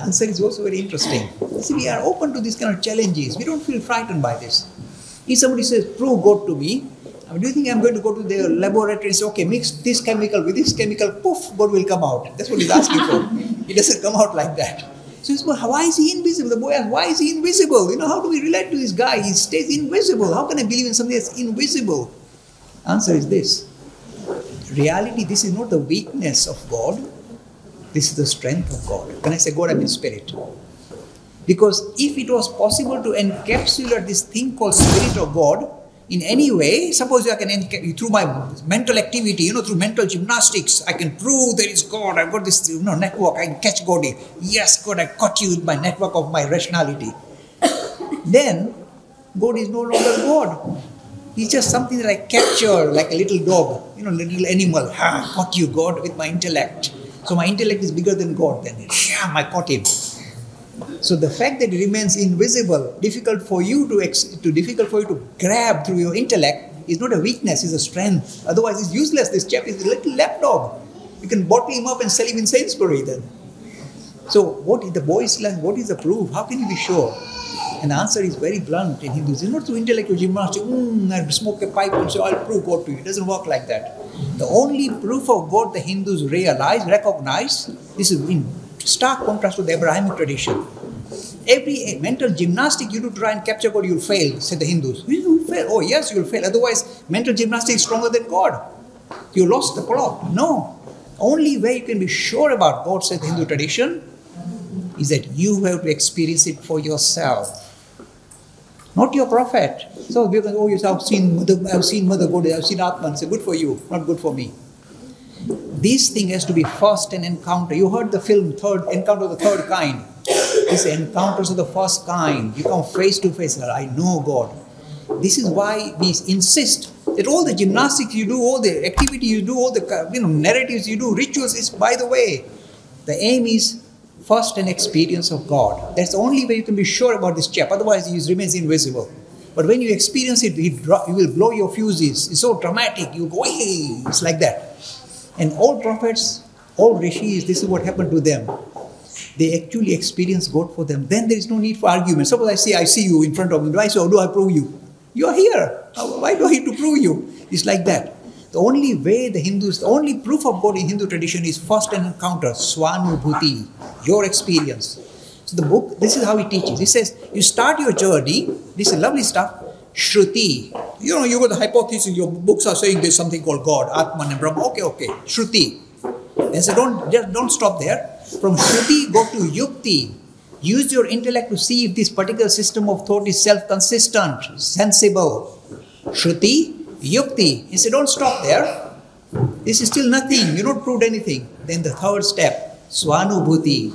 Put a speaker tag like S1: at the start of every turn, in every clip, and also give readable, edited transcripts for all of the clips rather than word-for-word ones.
S1: answer is also very interesting. See, we are open to these kind of challenges. We don't feel frightened by this. If somebody says, prove God to me, do you think I'm going to go to the laboratory and say, okay, mix this chemical with this chemical, poof, God will come out? That's what he's asking for. It doesn't come out like that. So he's, well, why is he invisible? The boy asks, why is he invisible? How do we relate to this guy? He stays invisible. How can I believe in something that's invisible? Answer is this. Reality, this is not the weakness of God. This is the strength of God. When I say God, I mean spirit. Because if it was possible to encapsulate this thing called Spirit of God in any way, suppose I can, through my mental activity, through mental gymnastics, I can prove there is God. I've got this network, I can catch God. Yes, God, I caught you with my network of my rationality. Then, God is no longer God. He's just something that I capture like a little dog, little animal. Caught you, God, with my intellect. So my intellect is bigger than God. Then, I caught him. So the fact that it remains invisible, difficult for you to grab through your intellect, is not a weakness, it's a strength. Otherwise, it's useless. This chap is a little lapdog. You can bottle him up and sell him in Sainsbury then. So what is the boy's land? What is the proof? How can you be sure? And the answer is very blunt in Hindus. It's not through intellectual gymnastics. I smoke a pipe and say, I'll prove God to you. It doesn't work like that. The only proof of God the Hindus recognize, this is in stark contrast to the Abrahamic tradition. Every mental gymnastic you do to try and capture God, you'll fail, said the Hindus. You will fail. Oh yes, you'll fail. Otherwise, mental gymnastics is stronger than God. You lost the plot. No. Only way you can be sure about God, said the Hindu tradition, is that you have to experience it for yourself. Not your prophet. So because, oh yes, I've seen Mother God, I've seen Atman. Say, good for you, not good for me. This thing has to be first an encounter. You heard the film Encounter of the Third Kind. These encounters of the first kind. You come face to face. I know God. This is why we insist that all the gymnastics you do, all the activity you do, all the narratives you do, rituals is, by the way, the aim is first an experience of God. That's the only way you can be sure about this chap. Otherwise, he remains invisible. But when you experience it, he will blow your fuses. It's so dramatic. You go, hey, it's like that. And all prophets, all rishis, this is what happened to them. They actually experience God for them. Then there is no need for argument. Suppose I say, I see you in front of me. Do I say, do I prove you? You are here. Why do I need to prove you? It's like that. The only way the only proof of God in Hindu tradition is first an encounter, swanubhuti, your experience. So the book, this is how it teaches. It says, you start your journey, this is lovely stuff, Shruti. You got the hypothesis, your books are saying there's something called God, Atman and Brahma. Okay. Shruti. And so don't stop there. From Shruti, go to Yukti. Use your intellect to see if this particular system of thought is self-consistent, sensible. Shruti, Yukti. He said, don't stop there. This is still nothing. You don't prove anything. Then the third step, Swanubhuti.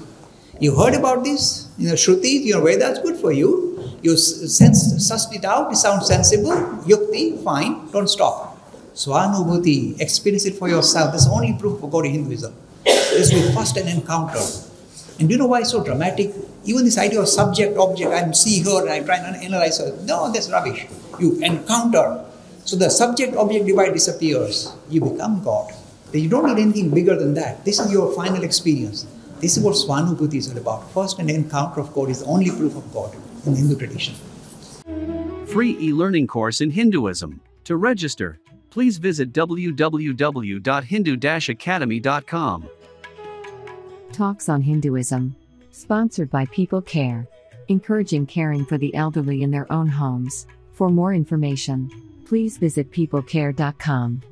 S1: You heard about this? Shruti, Vedas, good for you. You sussed it out, it sounds sensible. Yukti, fine, don't stop. Swanubhuti, experience it for yourself. That's the only proof of God in Hinduism. This will first an encounter. And do you know why it's so dramatic? Even this idea of subject, object, I see her and I try and analyze her. No, that's rubbish. You encounter. So the subject-object divide disappears. You become God. Then you don't need anything bigger than that. This is your final experience. This is what Swanubhuti is all about. First an encounter of God is the only proof of God in the Hindu tradition.
S2: Free e-learning course in Hinduism. To register, please visit www.hindu-academy.com.
S3: Talks on Hinduism. Sponsored by People Care. Encouraging caring for the elderly in their own homes. For more information, please visit peoplecare.com.